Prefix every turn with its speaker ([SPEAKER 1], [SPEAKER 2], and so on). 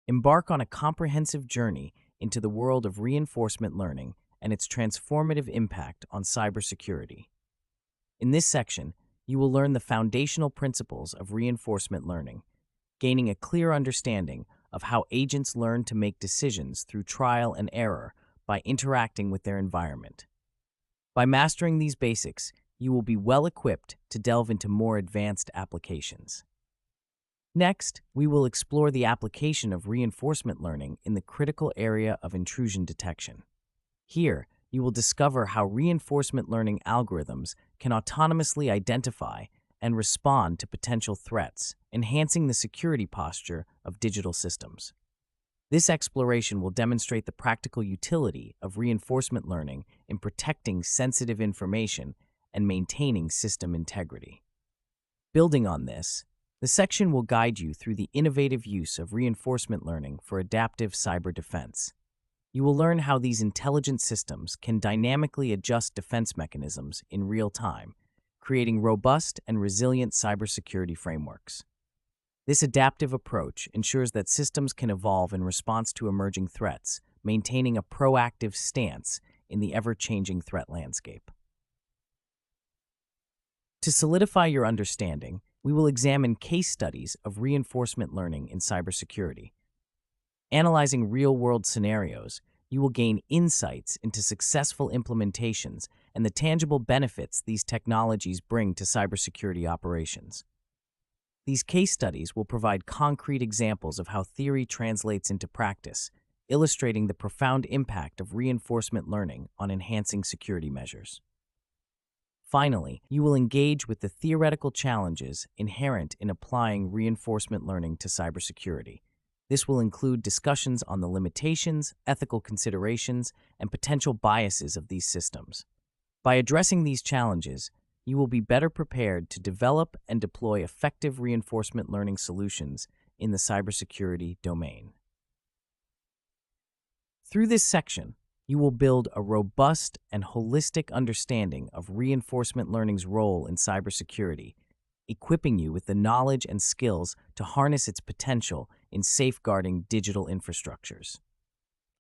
[SPEAKER 1] Embark on a comprehensive journey into the world of reinforcement learning and its transformative impact on cybersecurity. In this section, you will learn the foundational principles of reinforcement learning, gaining a clear understanding of how agents learn to make decisions through trial and error by interacting with their environment. By mastering these basics, you will be well equipped to delve into more advanced applications. Next, we will explore the application of reinforcement learning in the critical area of intrusion detection. Here, you will discover how reinforcement learning algorithms can autonomously identify and respond to potential threats, enhancing the security posture of digital systems. This exploration will demonstrate the practical utility of reinforcement learning in protecting sensitive information and maintaining system integrity. Building on this, the section will guide you through the innovative use of reinforcement learning for adaptive cyber defense. You will learn how these intelligent systems can dynamically adjust defense mechanisms in real time, creating robust and resilient cybersecurity frameworks. This adaptive approach ensures that systems can evolve in response to emerging threats, maintaining a proactive stance in the ever-changing threat landscape. To solidify your understanding, we will examine case studies of reinforcement learning in cybersecurity. Analyzing real-world scenarios, you will gain insights into successful implementations and the tangible benefits these technologies bring to cybersecurity operations. These case studies will provide concrete examples of how theory translates into practice, illustrating the profound impact of reinforcement learning on enhancing security measures. Finally, you will engage with the theoretical challenges inherent in applying reinforcement learning to cybersecurity. This will include discussions on the limitations, ethical considerations, and potential biases of these systems. By addressing these challenges, you will be better prepared to develop and deploy effective reinforcement learning solutions in the cybersecurity domain. Through this section, you will build a robust and holistic understanding of reinforcement learning's role in cybersecurity, equipping you with the knowledge and skills to harness its potential in safeguarding digital infrastructures.